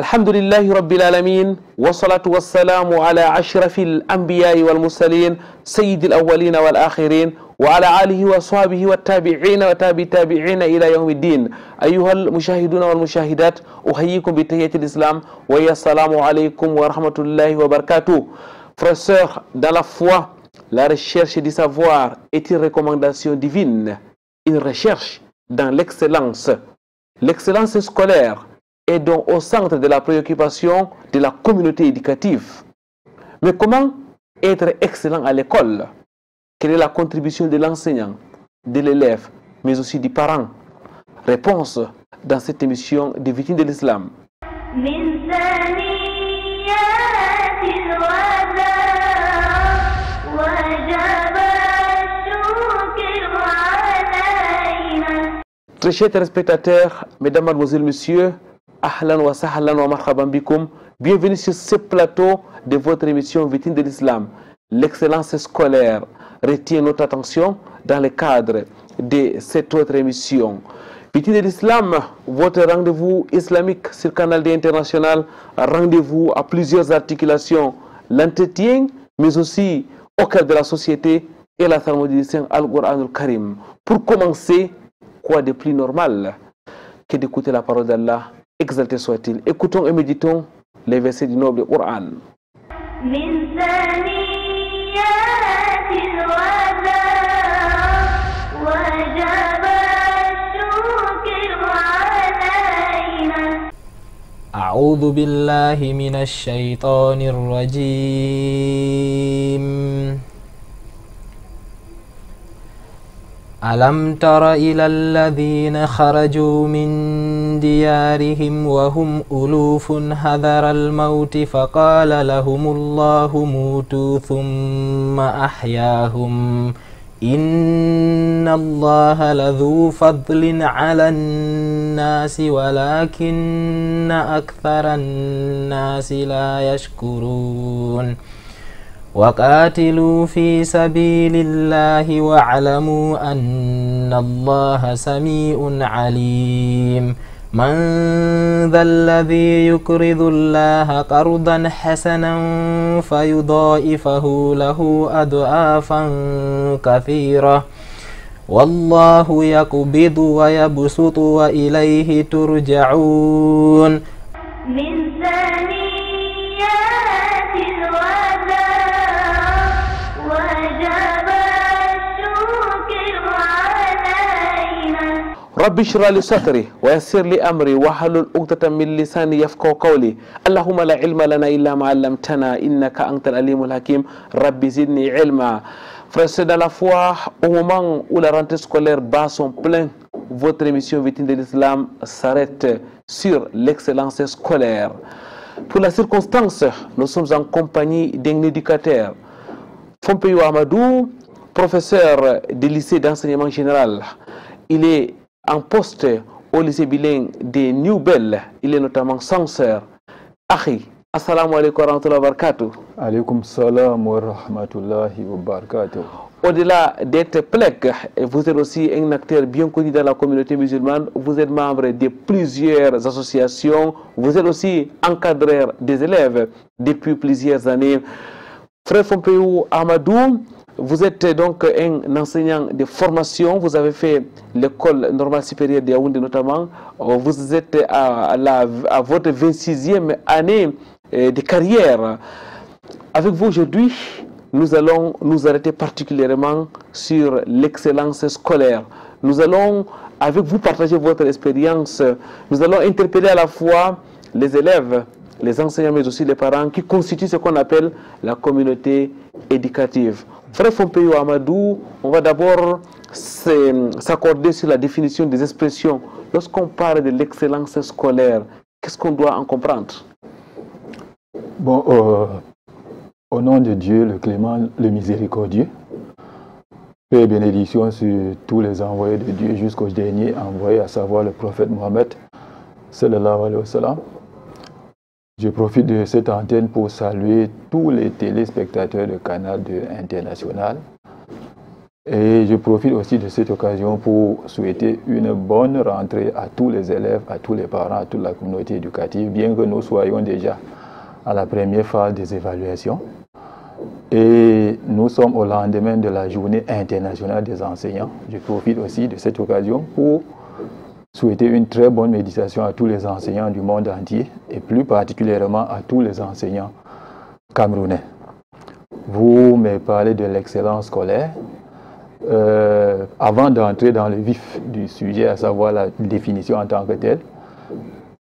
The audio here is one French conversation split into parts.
الحمد لله رب العالمين والصلاة والسلام على أشرف الأنبياء والمرسلين سيد الأولين والآخرين وعلى آله وصحبه والتابعين وتابعين إلى يوم الدين. أيها المشاهدون والمشاهدات، أحييكم بتحية الإسلام وهي السلام عليكم ورحمة الله وبركاته. Frères et sœurs, dans la foi, la recherche du savoir est une recommandation divine, une recherche dans l'excellence. L'excellence scolaire est donc au centre de la préoccupation de la communauté éducative. Mais comment être excellent à l'école? Quelle est la contribution de l'enseignant, de l'élève, mais aussi du parent? Réponse dans cette émission des victimes de l'islam. Très chers téléspectateurs, mesdames, mademoiselles, messieurs, ahlan wa sahlan wa marhaban bikoum. Bienvenue sur ce plateau de votre émission Victime de l'Islam. L'excellence scolaire retient notre attention dans le cadre de cette autre émission. Victime de l'Islam, votre rendez-vous islamique sur Canal D International, rendez-vous à plusieurs articulations, l'entretien, mais aussi au cœur de la société et la salmodiation Al-Qur'an al-Karim. Pour commencer, quoi de plus normal que d'écouter la parole d'Allah, exalté soit-il. Écoutons et méditons les versets du noble Coran. أعوذ بالله من الشيطان الرجيم. ألم تر إلى الذين خرجوا من ديارهم وهم ألوف حذر الموت فقال لهم الله موتوا ثم أحياهم إن الله لذو فضل على الناس ولكن أكثر الناس لا يشكرون. وقاتلوا في سبيل الله واعلموا أن الله سميع عليم. من ذا الذي يقرض الله قرضا حسنا فيضاعفه له أضعافا كثيرة والله يقبض ويبسط وإليه ترجعون. رب اشرح لي صدري ويسر لي امري واحلل عقدة من لساني يفقهوا قولي. اللهم لا علم لنا الا ما علمتنا انك انت العليم الحكيم. رب زدني علما. Frères, dans la foi, au moment où la rentrée scolaire bat son plein, votre émission Victime de l'Islam s'arrête sur l'excellence scolaire. Pour la circonstance, nous sommes en compagnie d'un éducateur, Fompeyou Amadou, professeur du lycée d'enseignement général. Il est en poste au lycée bilingue de New Bell. Il est notamment censeur. Akhi, assalamu alaikum wa rahmatullahi wa barakatuh. Alaikum salam wa rahmatullahi wa barakatuh. Au-delà d'être plègue, vous êtes aussi un acteur bien connu dans la communauté musulmane. Vous êtes membre de plusieurs associations. Vous êtes aussi encadreur des élèves depuis plusieurs années. Frère Fompeyou Amadou, vous êtes donc un enseignant de formation, vous avez fait l'école normale supérieure de Yaoundé notamment, vous êtes à votre 26e année de carrière. Avec vous aujourd'hui, nous allons nous arrêter particulièrement sur l'excellence scolaire. Nous allons avec vous partager votre expérience, nous allons interpeller à la fois les élèves, les enseignants mais aussi les parents qui constituent ce qu'on appelle la communauté éducative. Frère Fompeyou Amadou, on va d'abord s'accorder sur la définition des expressions. Lorsqu'on parle de l'excellence scolaire, qu'est-ce qu'on doit en comprendre? Bon, au nom de Dieu, le clément, le miséricordieux, paix et bénédiction sur tous les envoyés de Dieu jusqu'au dernier envoyé, à savoir le prophète Mohammed, sallallahu alayhi wa sallam. Je profite de cette antenne pour saluer tous les téléspectateurs de Canal 2 International Et je profite aussi de cette occasion pour souhaiter une bonne rentrée à tous les élèves, à tous les parents, à toute la communauté éducative, bien que nous soyons déjà à la première phase des évaluations. Et nous sommes au lendemain de la journée internationale des enseignants. Je profite aussi de cette occasion pour souhaiter une très bonne méditation à tous les enseignants du monde entier et plus particulièrement à tous les enseignants camerounais. Vous me parlez de l'excellence scolaire. Avant d'entrer dans le vif du sujet, à savoir la définition en tant que telle,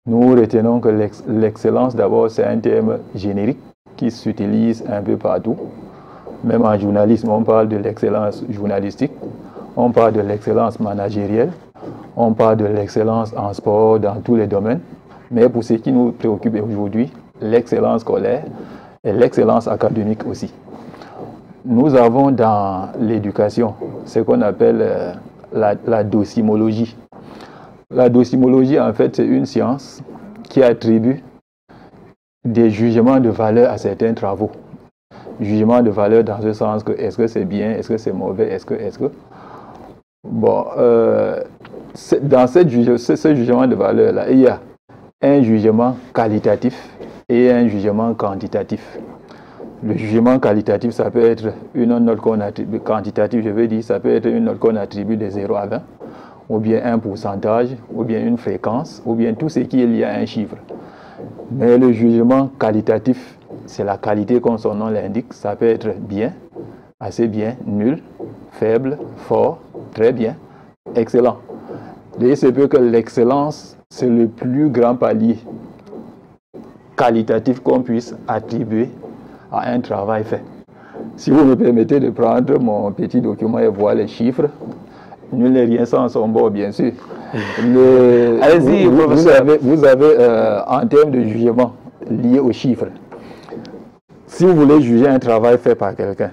nous retenons que l'excellence d'abord c'est un terme générique qui s'utilise un peu partout. Même en journalisme, on parle de l'excellence journalistique, on parle de l'excellence managérielle, on parle de l'excellence en sport dans tous les domaines. Mais pour ce qui nous préoccupe aujourd'hui, l'excellence scolaire et l'excellence académique aussi. Nous avons dans l'éducation ce qu'on appelle la docimologie. La docimologie, en fait, c'est une science qui attribue des jugements de valeur à certains travaux. Jugement de valeur dans ce sens que est-ce que c'est bien, est-ce que c'est mauvais, est-ce que... Bon, dans ce jugement de valeur-là, il y a un jugement qualitatif et un jugement quantitatif. Le jugement qualitatif, ça peut être une note qu'on attribue, quantitatif, je veux dire, ça peut être une note qu'on attribue de 0 à 20, ou bien un pourcentage, ou bien une fréquence, ou bien tout ce qui est lié à un chiffre. Mais le jugement qualitatif, c'est la qualité comme son nom l'indique. Ça peut être bien, assez bien, nul, faible, fort, très bien, excellent. Et c'est peu que l'excellence, c'est le plus grand palier qualitatif qu'on puisse attribuer à un travail fait. Si vous me permettez de prendre mon petit document et voir les chiffres, nul n'est rien sans son bord, bien sûr. Allez-y, professeur. Vous avez en termes de jugement lié aux chiffres, si vous voulez juger un travail fait par quelqu'un,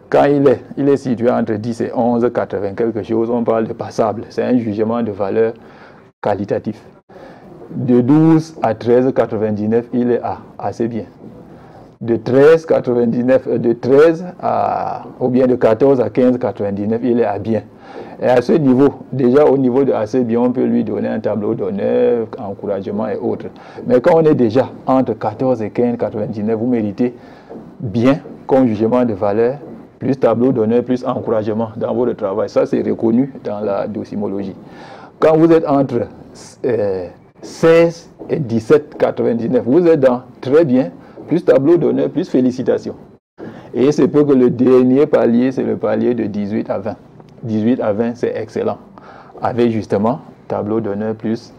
quand il est situé entre 10 et 11, 80 quelque chose, on parle de passable. C'est un jugement de valeur qualitatif. De 12 à 13, 99, il est assez bien. De 13 ou bien de 14 à 15, 99, il est à bien. Et à ce niveau, déjà au niveau de assez bien, on peut lui donner un tableau d'honneur, encouragement et autres. Mais quand on est déjà entre 14 et 15, 99, vous méritez bien comme jugement de valeur, plus tableau d'honneur, plus encouragement dans votre travail. Ça, c'est reconnu dans la docimologie. Quand vous êtes entre 16 et 17, 99, vous êtes dans très bien, plus tableau d'honneur, plus félicitations. Et c'est peu que le dernier palier, c'est le palier de 18 à 20. 18 à 20, c'est excellent. Avec justement tableau d'honneur plus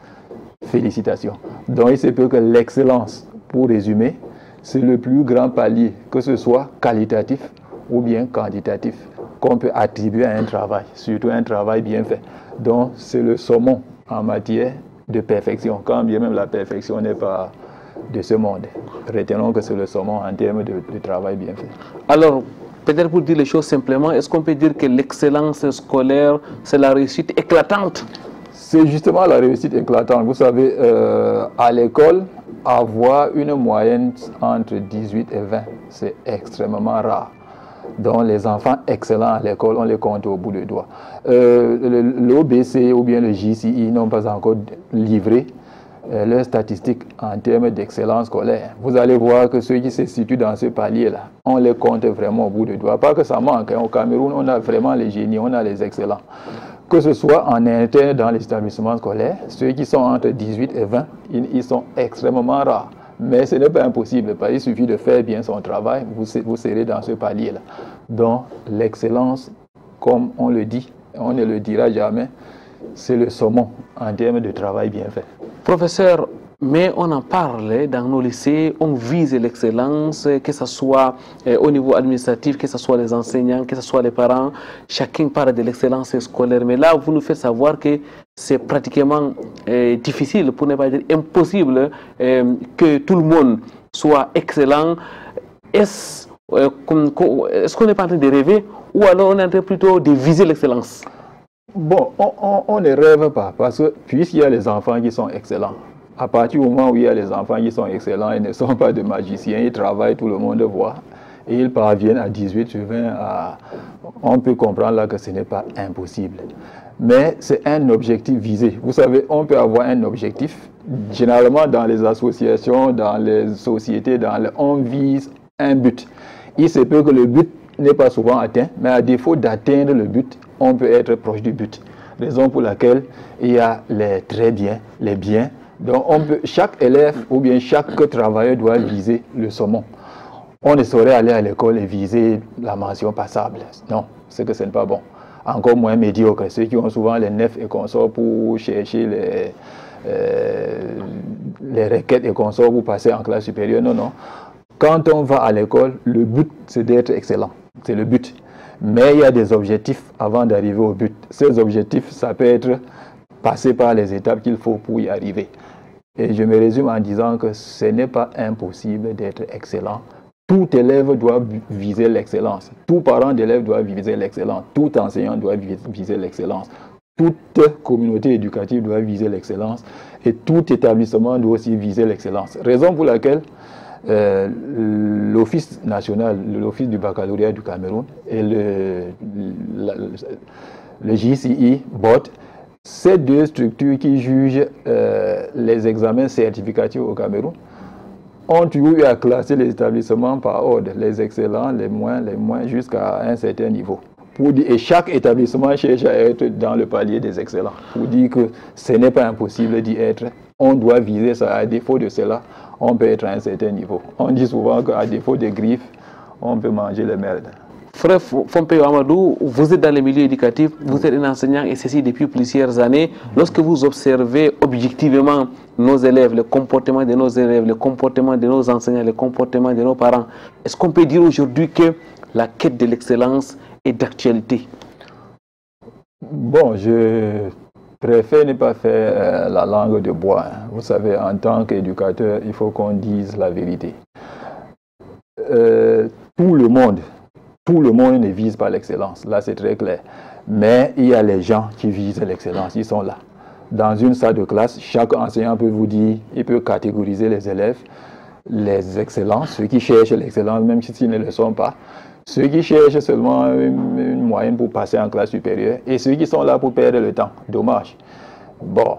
félicitations. Donc il se peut que l'excellence, pour résumer, c'est le plus grand palier, que ce soit qualitatif ou bien quantitatif, qu'on peut attribuer à un travail, surtout un travail bien fait. Donc c'est le summum en matière de perfection, quand bien même la perfection n'est pas de ce monde. Retenons que c'est le summum en termes de travail bien fait. Alors, peut-être pour dire les choses simplement, est-ce qu'on peut dire que l'excellence scolaire, c'est la réussite éclatante? C'est justement la réussite éclatante. Vous savez, à l'école, avoir une moyenne entre 18 et 20, c'est extrêmement rare. Donc les enfants excellents à l'école, on les compte au bout des doigts. L'OBC ou bien le JCI n'ont pas encore livré leurs statistiques en termes d'excellence scolaire. Vous allez voir que ceux qui se situent dans ce palier-là, on les compte vraiment au bout des doigts. Pas que ça manque. Au Cameroun, on a vraiment les génies, on a les excellents. Que ce soit en interne dans l'établissement scolaire, ceux qui sont entre 18 et 20, ils sont extrêmement rares. Mais ce n'est pas impossible, parce qu'il suffit de faire bien son travail, vous serez dans ce palier-là. Donc l'excellence, comme on le dit, on ne le dira jamais, c'est le summum en termes de travail bien fait. Professeur, mais on en parle dans nos lycées, on vise l'excellence, que ce soit au niveau administratif, que ce soit les enseignants, que ce soit les parents, chacun parle de l'excellence scolaire. Mais là, vous nous faites savoir que c'est pratiquement difficile, pour ne pas dire impossible, que tout le monde soit excellent. Est-ce qu'on n'est pas en train de rêver ou alors on est en train plutôt de viser l'excellence? Bon, on ne rêve pas, parce que puisqu'il y a les enfants qui sont excellents, à partir du moment où il y a les enfants qui sont excellents, ils ne sont pas de magiciens, ils travaillent, tout le monde voit. et ils parviennent à 18 sur 20, on peut comprendre là que ce n'est pas impossible. Mais c'est un objectif visé. Vous savez, on peut avoir un objectif. Généralement, dans les associations, dans les sociétés, on vise un but. Il se peut que le but n'est pas souvent atteint, mais à défaut d'atteindre le but, on peut être proche du but. Raison pour laquelle il y a les très bien, les biens. Donc chaque élève ou bien chaque travailleur doit viser le saumon. On ne saurait aller à l'école et viser la mention passable. Non, c'est que ce n'est pas bon. Encore moins médiocre. Ceux qui ont souvent les 9 et consorts pour chercher les requêtes et consorts pour passer en classe supérieure. Non, non. Quand on va à l'école, le but, c'est d'être excellent. C'est le but. Mais il y a des objectifs avant d'arriver au but. Ces objectifs, ça peut être passer par les étapes qu'il faut pour y arriver. Et je me résume en disant que ce n'est pas impossible d'être excellent. Tout élève doit viser l'excellence. Tout parent d'élève doit viser l'excellence. Tout enseignant doit viser l'excellence. Toute communauté éducative doit viser l'excellence. Et tout établissement doit aussi viser l'excellence. Raison pour laquelle l'Office national, l'Office du baccalauréat du Cameroun et le JCI, BOT, ces deux structures qui jugent les examens certificatifs au Cameroun, ont toujours eu à classer les établissements par ordre, les excellents, les moins, jusqu'à un certain niveau. Et chaque établissement cherche à être dans le palier des excellents, pour dire que ce n'est pas impossible d'y être. On doit viser ça. À défaut de cela, on peut être à un certain niveau. On dit souvent qu'à défaut de griffes, on peut manger les merdes. Frère Fompeyo Amadou, vous êtes dans le milieu éducatif, vous êtes un enseignant et ceci depuis plusieurs années. Lorsque vous observez objectivement nos élèves, le comportement de nos élèves, le comportement de nos enseignants, le comportement de nos parents, est-ce qu'on peut dire aujourd'hui que la quête de l'excellence est d'actualité? Bon, je préfère ne pas faire la langue de bois. Vous savez, en tant qu'éducateur, il faut qu'on dise la vérité. Tout le monde ne vise pas l'excellence, là c'est très clair. Mais il y a les gens qui visent l'excellence, ils sont là. Dans une salle de classe, chaque enseignant peut vous dire, il peut catégoriser les élèves, les excellents, ceux qui cherchent l'excellence, même s'ils ne le sont pas, ceux qui cherchent seulement une moyenne pour passer en classe supérieure, et ceux qui sont là pour perdre le temps. Dommage. Bon,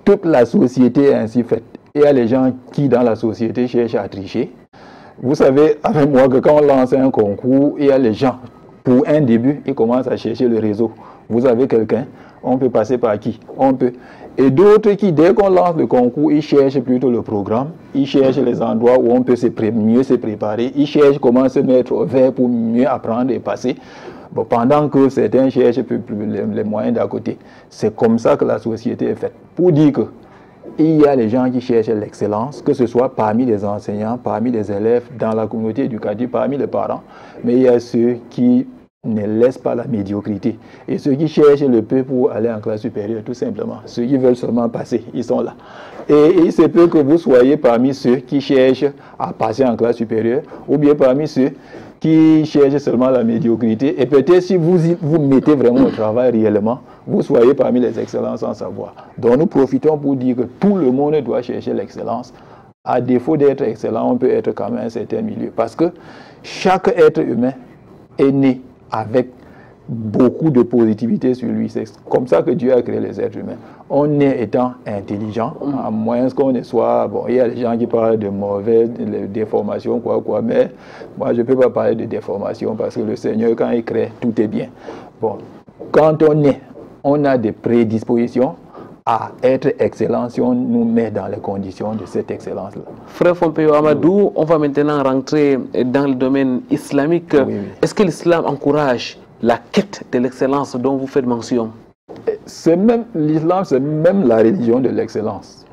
toute la société est ainsi faite. Il y a les gens qui, dans la société, cherchent à tricher. Vous savez, avec moi, que quand on lance un concours, il y a les gens, pour un début, ils commencent à chercher le réseau. Vous avez quelqu'un, on peut passer par qui? On peut. Et d'autres qui, dès qu'on lance le concours, ils cherchent plutôt le programme, ils cherchent les endroits où on peut mieux se préparer, ils cherchent comment se mettre au vert pour mieux apprendre et passer. Bon, pendant que certains cherchent les moyens d'à côté. C'est comme ça que la société est faite. Pour dire que il y a les gens qui cherchent l'excellence, que ce soit parmi les enseignants, parmi les élèves, dans la communauté éducative, parmi les parents, mais il y a ceux qui ne laissent pas la médiocrité. Et ceux qui cherchent le peu pour aller en classe supérieure, tout simplement. Ceux qui veulent seulement passer, ils sont là. Et il se peut que vous soyez parmi ceux qui cherchent à passer en classe supérieure, ou bien parmi ceux qui cherchent seulement la médiocrité. Et peut-être si vous mettez vraiment au travail réellement, vous soyez parmi les excellents sans savoir. Donc nous profitons pour dire que tout le monde doit chercher l'excellence. À défaut d'être excellent, on peut être quand même un certain milieu. Parce que chaque être humain est né avec beaucoup de positivité sur lui. C'est comme ça que Dieu a créé les êtres humains. On est étant intelligent, à moins qu'on ne soit... Bon, il y a des gens qui parlent de mauvaises déformations, quoi, mais moi, je ne peux pas parler de déformation parce que le Seigneur, quand il crée, tout est bien. Bon, quand on est, on a des prédispositions à être excellent si on nous met dans les conditions de cette excellence-là. Frère Fompeyo Amadou, on va maintenant rentrer dans le domaine islamique. Oui, oui. Est-ce que l'islam encourage la quête de l'excellence dont vous faites mention? L'islam, c'est même la religion de l'excellence.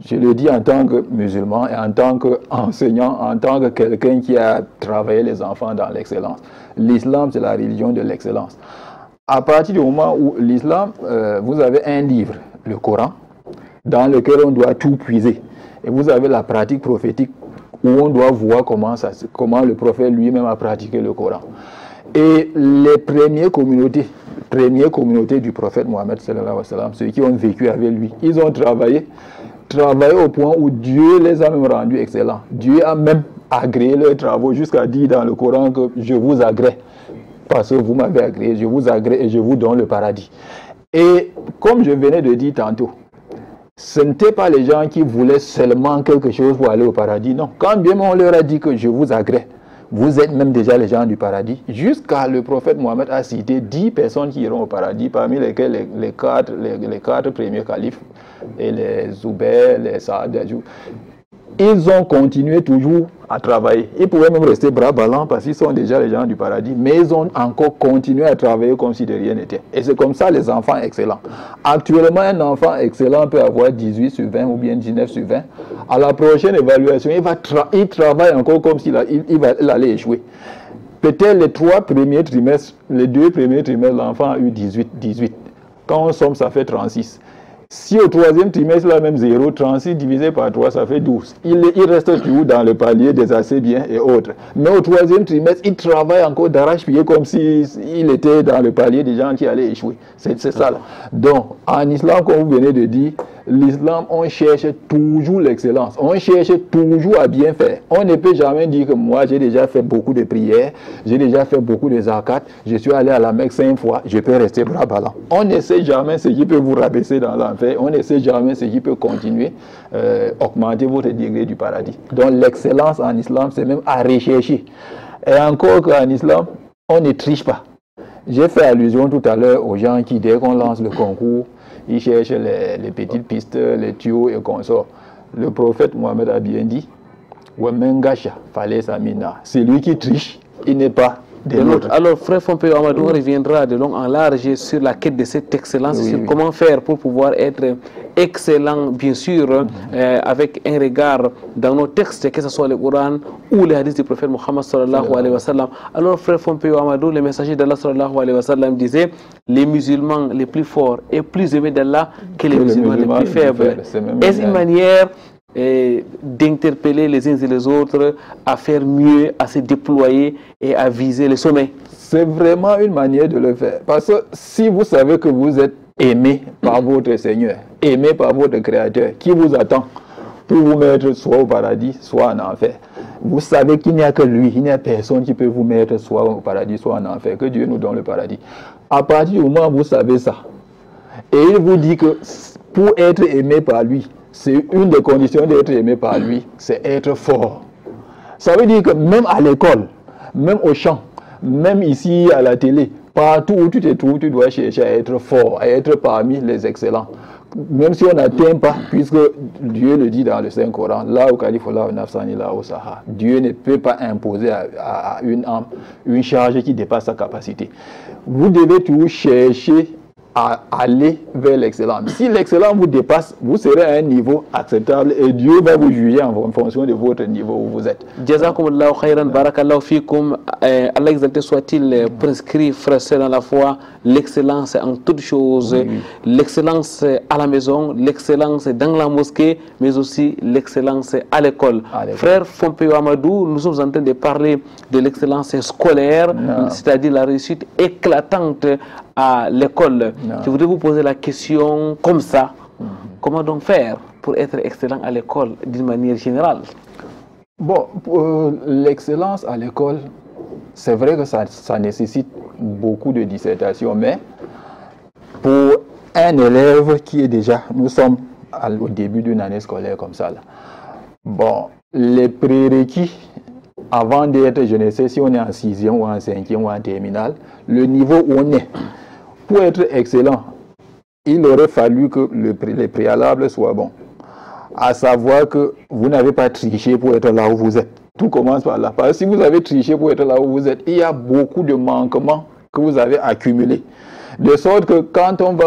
Je le dis en tant que musulman et en tant qu'enseignant, en tant que quelqu'un qui a travaillé les enfants dans l'excellence. L'islam, c'est la religion de l'excellence. À partir du moment où l'islam, vous avez un livre, le Coran, dans lequel on doit tout puiser. Et vous avez la pratique prophétique où on doit voir comment le prophète lui-même a pratiqué le Coran. Et les premières communautés du prophète Mohammed, ceux qui ont vécu avec lui, ils ont travaillé au point où Dieu les a même rendus excellents. Dieu a même agréer leurs travaux jusqu'à dire dans le Coran que je vous agrée. Parce que vous m'avez agréé, je vous agrée et je vous donne le paradis. Et comme je venais de dire tantôt, ce n'étaient pas les gens qui voulaient seulement quelque chose pour aller au paradis. Non, quand bien on leur a dit que je vous agrée, vous êtes même déjà les gens du paradis. Jusqu'à le prophète Mohammed a cité 10 personnes qui iront au paradis, parmi lesquelles les quatre premiers califes, et les Zubair, les Saad. Ils ont continué toujours à travailler. Ils pouvaient même rester bras ballants parce qu'ils sont déjà les gens du paradis, mais ils ont encore continué à travailler comme si de rien n'était. Et c'est comme ça les enfants excellents. Actuellement, un enfant excellent peut avoir 18 sur 20 ou bien 19 sur 20. À la prochaine évaluation, il travaille encore comme s'il allait échouer. Peut-être les 3 premiers trimestres, les 2 premiers trimestres, l'enfant a eu 18. Quand on somme, ça fait 36. Si au 3e trimestre, là même 0, 36 divisé par 3, ça fait 12. Il reste toujours dans le palier des assez bien et autres. Mais au 3e trimestre, il travaille encore d'arrache-pied comme s'il était dans le palier des gens qui allaient échouer. C'est ça là. Donc, en islam, comme vous venez de dire, l'islam, on cherche toujours l'excellence. On cherche toujours à bien faire. On ne peut jamais dire que moi, j'ai déjà fait beaucoup de prières, j'ai déjà fait beaucoup de zakat, je suis allé à la Mecque 5 fois, je peux rester bras ballants. On ne sait jamais ce qui peut vous rabaisser dans l'enfer. On ne sait jamais ce qui peut continuer, augmenter votre degré du paradis. Donc l'excellence en islam, c'est même à rechercher. Et encore qu'en islam, on ne triche pas. J'ai fait allusion tout à l'heure aux gens qui, dès qu'on lance le concours, ils cherchent les petites pistes, les tuyaux et consorts. Le prophète Mohammed a bien dit, c'est lui qui triche, il n'est pas de l'autre. Alors, frère Fompeo Amadou reviendra de long en large sur la quête de cette excellence, sur comment faire pour pouvoir être excellent, bien sûr, avec un regard dans nos textes, que ce soit le Coran ou les hadiths du prophète Mohammed sallallahu alayhi wa sallam. Alors, frère Fompeo Amadou, le messager d'Allah sallallahu alayhi wa sallam disait, les musulmans les plus forts et plus aimés d'Allah que les musulmans les plus faibles. Est-ce une manière d'interpeller les uns et les autres à faire mieux, à se déployer et à viser le sommet? C'est vraiment une manière de le faire. Parce que si vous savez que vous êtes aimé par votre Seigneur, aimé par votre Créateur, qui vous attend pour vous mettre soit au paradis, soit en enfer, vous savez qu'il n'y a que lui, il n'y a personne qui peut vous mettre soit au paradis, soit en enfer, que Dieu nous donne le paradis. À partir du moment où vous savez ça, et il vous dit que pour être aimé par lui, c'est une des conditions d'être aimé par lui, c'est être fort. Ça veut dire que même à l'école, même au champ, même ici à la télé, partout où tu te trouves, tu dois chercher à être fort, à être parmi les excellents. Même si on n'atteint pas, puisque Dieu le dit dans le Saint-Coran, là où Dieu ne peut pas imposer à une âme une charge qui dépasse sa capacité. Vous devez toujours chercher à aller vers l'excellence. Si l'excellence vous dépasse, vous serez à un niveau acceptable et Dieu va vous juger en fonction de votre niveau où vous êtes. Jazakumullahu khairan, barakallahu fikum. Allah exalté soit-il, prescrit, frère, dans la foi, l'excellence en toutes choses, l'excellence à la maison, l'excellence dans la mosquée, mais aussi l'excellence à l'école. Frère Fompeo Amadou, nous sommes en train de parler de l'excellence scolaire, c'est-à-dire la réussite éclatante à l'école. Je voudrais vous poser la question comme ça. Comment donc faire pour être excellent à l'école d'une manière générale? Bon, pour l'excellence à l'école, c'est vrai que ça nécessite beaucoup de dissertation, mais pour un élève qui est déjà, nous sommes au début d'une année scolaire comme ça, là. Bon, les prérequis avant d'être, je ne sais si on est en 6e ou en 5e ou en terminale, le niveau où on est, pour être excellent, il aurait fallu que les préalables soient bons. À savoir que vous n'avez pas triché pour être là où vous êtes. Tout commence par là. Parce que si vous avez triché pour être là où vous êtes, il y a beaucoup de manquements que vous avez accumulés. De sorte que quand on va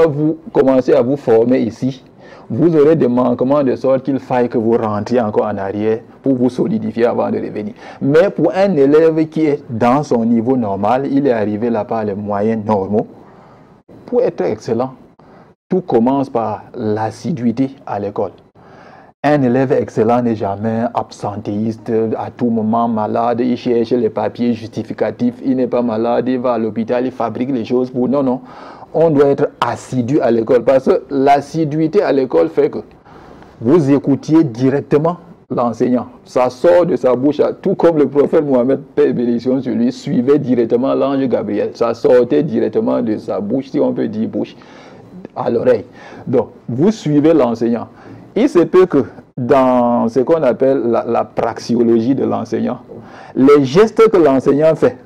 commencer à vous former ici, vous aurez des manquements de sorte qu'il faille que vous rentriez encore en arrière pour vous solidifier avant de revenir. Mais pour un élève qui est dans son niveau normal, il est arrivé là par les moyens normaux, pour être excellent, tout commence par l'assiduité à l'école. Un élève excellent n'est jamais absentéiste, à tout moment malade, il cherche les papiers justificatifs, il n'est pas malade, il va à l'hôpital, il fabrique les choses pour... Non, non. On doit être assidu à l'école parce que l'assiduité à l'école fait que vous écoutiez directement l'enseignant. Ça sort de sa bouche, tout comme le prophète Mohammed, paix et bénédiction sur lui, suivait directement l'ange Gabriel. Ça sortait directement de sa bouche, si on peut dire bouche, à l'oreille. Donc, vous suivez l'enseignant. Il se peut que dans ce qu'on appelle la praxiologie de l'enseignant, les gestes que l'enseignant fait,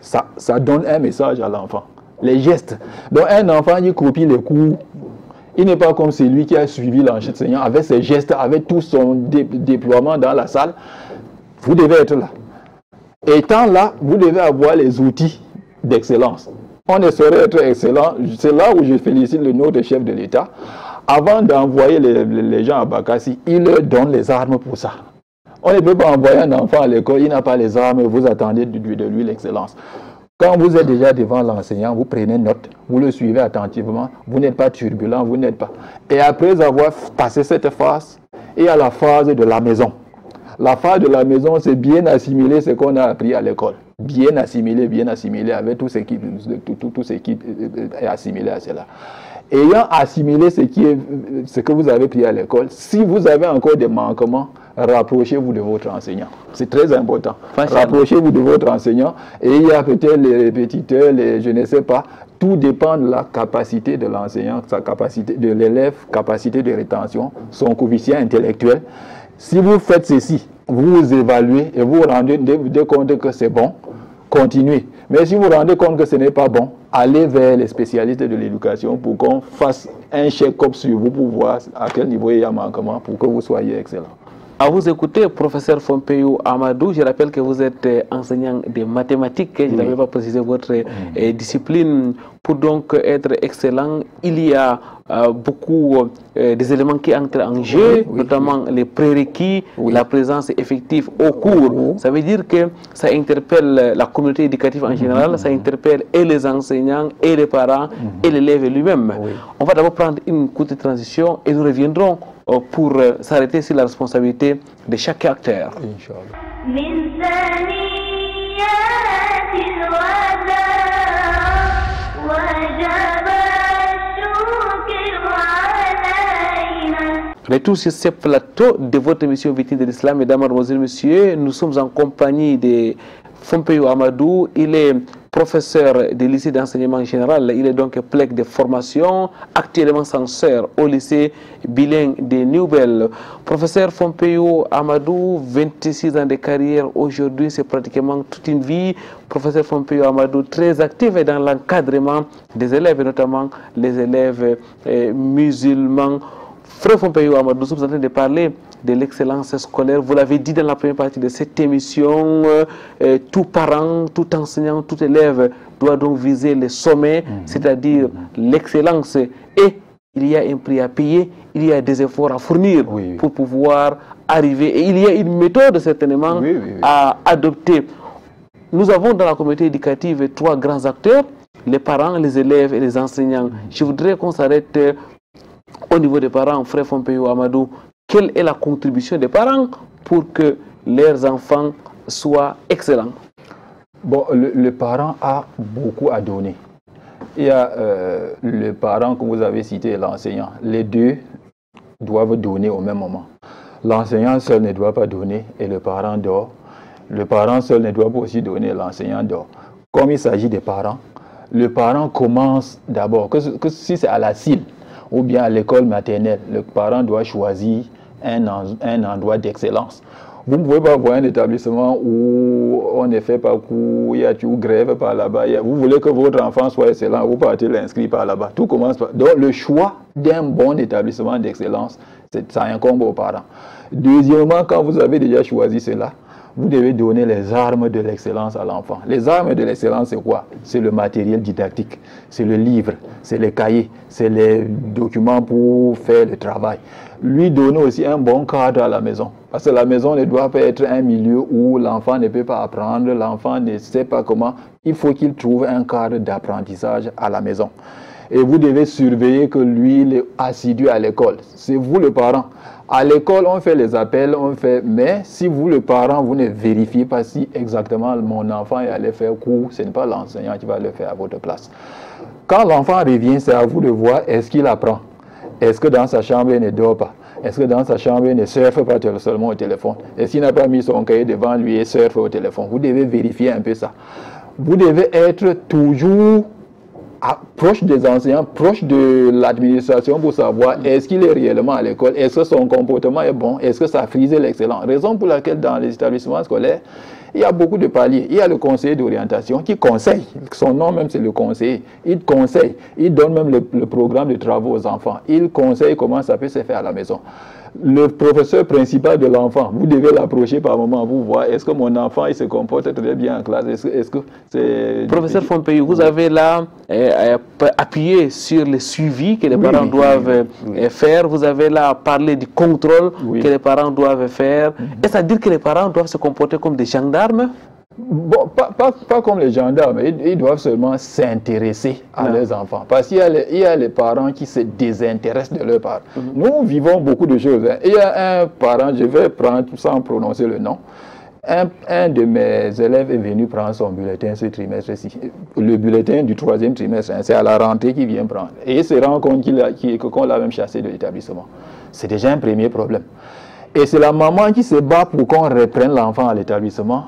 ça donne un message à l'enfant. Les gestes. Donc un enfant, il copie les cours. Il n'est pas comme celui qui a suivi l'enseignant avec ses gestes, avec tout son déploiement dans la salle. Vous devez être là. Étant là, vous devez avoir les outils d'excellence. On ne saurait être excellent. C'est là où je félicite le notre chef de l'État. Avant d'envoyer les gens à Bakassi, il leur donne les armes pour ça. On ne peut pas envoyer un enfant à l'école, il n'a pas les armes et vous attendez de lui l'excellence. Quand vous êtes déjà devant l'enseignant, vous prenez note, vous le suivez attentivement, vous n'êtes pas turbulent, vous n'êtes pas. Et après avoir passé cette phase, il y a la phase de la maison. La phase de la maison, c'est bien assimiler ce qu'on a appris à l'école. Bien assimiler avec tout ce qui est assimilé à cela. Ayant assimilé ce que vous avez pris à l'école, si vous avez encore des manquements, rapprochez-vous de votre enseignant. C'est très important. Rapprochez-vous de votre enseignant. Et il y a peut-être les répétiteurs, je ne sais pas. Tout dépend de la capacité de l'enseignant, sa capacité de l'élève, capacité de rétention, son coefficient intellectuel. Si vous faites ceci, vous évaluez et vous vous rendez compte que c'est bon, continuez. Mais si vous vous rendez compte que ce n'est pas bon, allez vers les spécialistes de l'éducation pour qu'on fasse un check-up sur vous pour voir à quel niveau il y a manquement pour que vous soyez excellent. À vous écouter, professeur Fompeyou Amadou, je rappelle que vous êtes enseignant de mathématiques, je n'avais pas précisé votre discipline. Pour donc être excellent, il y a beaucoup des éléments qui entrent en jeu, notamment les prérequis, la présence effective au cours. Ça veut dire que ça interpelle la communauté éducative en général, ça interpelle et les enseignants, et les parents, et l'élève lui-même. On va d'abord prendre une courte transition et nous reviendrons pour s'arrêter sur la responsabilité de chaque acteur. Retour sur ce plateau de votre émission Victime de l'Islam, mesdames, mademoiselles, messieurs, nous sommes en compagnie de Fompeyou Amadou. Il est professeur de lycée d'enseignement général, il est donc plec de formation, actuellement censeur au lycée bilingue de Newbel. Professeur Fompeyou Amadou, 26 ans de carrière, aujourd'hui c'est pratiquement toute une vie. Professeur Fompeyou Amadou, très actif dans l'encadrement des élèves, notamment les élèves musulmans. Frère Fompeyou Amadou, nous sommes en train de parler de l'excellence scolaire. Vous l'avez dit dans la première partie de cette émission, tout parent, tout enseignant, tout élève doit donc viser les sommets, c'est-à-dire l'excellence. Et il y a un prix à payer, il y a des efforts à fournir pour pouvoir arriver. Et il y a une méthode certainement à adopter. Nous avons dans la communauté éducative 3 grands acteurs, les parents, les élèves et les enseignants. Je voudrais qu'on s'arrête au niveau des parents, frère Fompeyou Amadou. Quelle est la contribution des parents pour que leurs enfants soient excellents? Bon, le parent a beaucoup à donner. Il y a le parent que vous avez cité et l'enseignant. Les deux doivent donner au même moment. L'enseignant seul ne doit pas donner et le parent dort. Le parent seul ne doit pas aussi donner et l'enseignant dort. Comme il s'agit des parents, le parent commence d'abord, que si c'est à la CIL ou bien à l'école maternelle, le parent doit choisir un endroit d'excellence. Vous ne pouvez pas voir un établissement où on ne fait pas cours, il y a tout grève par là-bas. Vous voulez que votre enfant soit excellent, vous partez l'inscrire par là-bas. Tout commence par... Donc le choix d'un bon établissement d'excellence, ça incombe aux parents. Deuxièmement, quand vous avez déjà choisi cela, vous devez donner les armes de l'excellence à l'enfant. Les armes de l'excellence, c'est quoi? C'est le matériel didactique, c'est le livre, c'est les cahiers, c'est les documents pour faire le travail. Lui donner aussi un bon cadre à la maison. Parce que la maison ne doit pas être un milieu où l'enfant ne peut pas apprendre, l'enfant ne sait pas comment. Il faut qu'il trouve un cadre d'apprentissage à la maison. Et vous devez surveiller que lui, il est assidu à l'école. C'est vous le parent. À l'école, on fait les appels, mais si vous, le parent, vous ne vérifiez pas si exactement mon enfant est allé faire cours, ce n'est pas l'enseignant qui va le faire à votre place. Quand l'enfant revient, c'est à vous de voir est-ce qu'il apprend. Est-ce que dans sa chambre, il ne dort pas? Est-ce que dans sa chambre, il ne surfe pas seulement au téléphone? Est-ce qu'il n'a pas mis son cahier devant lui et surfe au téléphone? Vous devez vérifier un peu ça. Vous devez être toujours proche des enseignants, proche de l'administration pour savoir est-ce qu'il est réellement à l'école, est-ce que son comportement est bon, est-ce que ça frise l'excellent. Raison pour laquelle dans les établissements scolaires, il y a beaucoup de paliers. Il y a le conseiller d'orientation qui conseille, son nom même c'est le conseiller, il conseille, il donne même le programme de travaux aux enfants, il conseille comment ça peut se faire à la maison. Le professeur principal de l'enfant, vous devez l'approcher par moment, vous voir, est-ce que mon enfant il se comporte très bien en classe, est-ce que c'est... Professeur Fonpeyu, vous avez là appuyé sur le suivi que les parents doivent faire, vous avez là parlé du contrôle que les parents doivent faire, est-ce à dire que les parents doivent se comporter comme des gendarmes? Bon, pas comme les gendarmes, ils doivent seulement s'intéresser à leurs enfants. Parce qu'il y a les parents qui se désintéressent de leurs parents. Nous vivons beaucoup de choses. Il y a un parent, je vais prendre sans prononcer le nom, un de mes élèves est venu prendre son bulletin ce trimestre-ci. Le bulletin du 3e trimestre, c'est à la rentrée qu'il vient prendre. Et il se rend compte qu'on l'a même chassé de l'établissement. C'est déjà un premier problème. Et c'est la maman qui se bat pour qu'on reprenne l'enfant à l'établissement,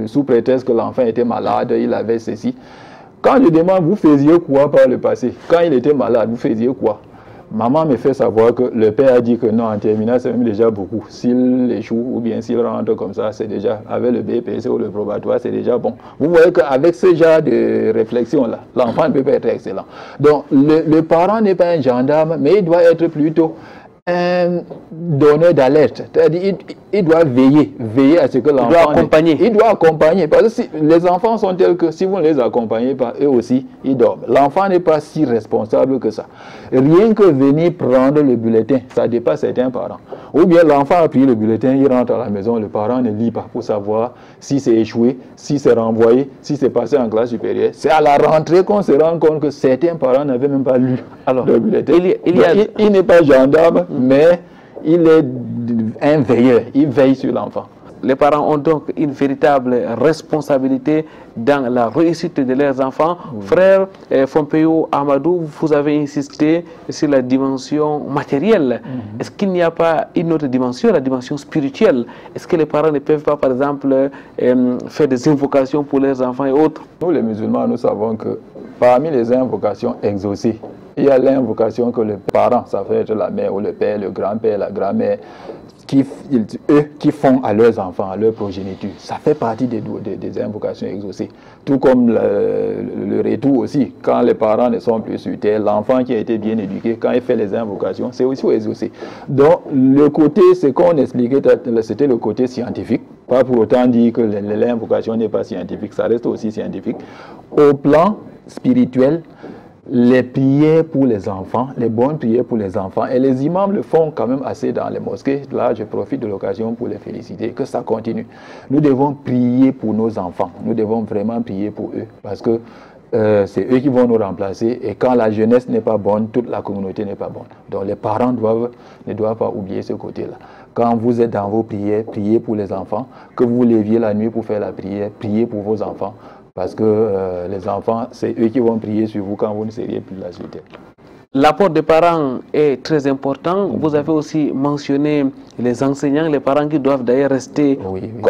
sous prétexte que l'enfant était malade, il avait ceci. Quand je demande, vous faisiez quoi par le passé? Quand il était malade, vous faisiez quoi? Maman me fait savoir que le père a dit que non, en terminale, c'est même déjà beaucoup. S'il échoue ou bien s'il rentre comme ça, c'est déjà, avec le BPC ou le probatoire, c'est déjà bon. Vous voyez qu'avec ce genre de réflexion-là, l'enfant ne peut pas être excellent. Donc, le parent n'est pas un gendarme, mais il doit être plutôt un donneur d'alerte. C'est-à-dire, il doit veiller à ce que l'enfant... Il doit accompagner. Il doit accompagner. Parce que si, les enfants sont tels que si vous ne les accompagnez pas, eux aussi, ils dorment. L'enfant n'est pas si responsable que ça. Rien que venir prendre le bulletin, ça dépasse certains parents. Ou bien l'enfant a pris le bulletin, il rentre à la maison, le parent ne lit pas pour savoir si c'est échoué, si c'est renvoyé, si c'est passé en classe supérieure. C'est à la rentrée qu'on se rend compte que certains parents n'avaient même pas lu le bulletin. Il n'est pas gendarme, mais il est un veilleur, il veille sur l'enfant. Les parents ont donc une véritable responsabilité dans la réussite de leurs enfants. Frère Fonpeyu Amadou, vous avez insisté sur la dimension matérielle. Est-ce qu'il n'y a pas une autre dimension, la dimension spirituelle? Est-ce que les parents ne peuvent pas, par exemple, faire des invocations pour leurs enfants et autres? Nous, les musulmans, nous savons que parmi les invocations exaucées, il y a l'invocation que les parents, ça peut être la mère ou le père, le grand-père, la grand-mère, eux qui font à leurs enfants, à leur progéniture. Ça fait partie des invocations exaucées. Tout comme le retour aussi, quand les parents ne sont plus sur terre, l'enfant qui a été bien éduqué, quand il fait les invocations, c'est aussi exaucé. Donc, le côté, ce qu'on expliquait, c'était le côté scientifique. Pas pour autant dire que l'invocation n'est pas scientifique, ça reste aussi scientifique. Au plan spirituel, les prières pour les enfants, les bonnes prières pour les enfants, et les imams le font quand même assez dans les mosquées. Là, je profite de l'occasion pour les féliciter, que ça continue. Nous devons prier pour nos enfants, nous devons vraiment prier pour eux, parce que c'est eux qui vont nous remplacer, et quand la jeunesse n'est pas bonne, toute la communauté n'est pas bonne. Donc les parents ne doivent pas oublier ce côté-là. Quand vous êtes dans vos prières, priez pour les enfants, que vous leviez la nuit pour faire la prière, priez pour vos enfants. Parce que les enfants, c'est eux qui vont prier sur vous quand vous ne seriez plus là sur terre. L'apport des parents est très important. Vous avez aussi mentionné les enseignants, les parents qui doivent d'ailleurs rester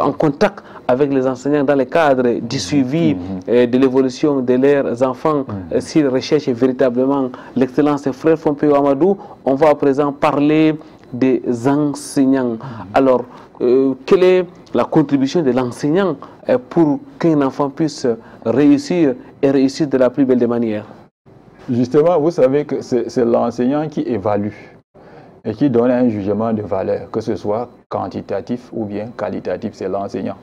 en contact avec les enseignants dans le cadre du suivi de l'évolution de leurs enfants s'ils recherchent véritablement l'excellence. Frère Fonpeyu Amadou, on va à présent parler des enseignants. Alors, quelle est la contribution de l'enseignant pour qu'un enfant puisse réussir et réussir de la plus belle des manières? Justement, vous savez que c'est l'enseignant qui évalue et qui donne un jugement de valeur, que ce soit quantitatif ou bien qualitatif, c'est l'enseignant.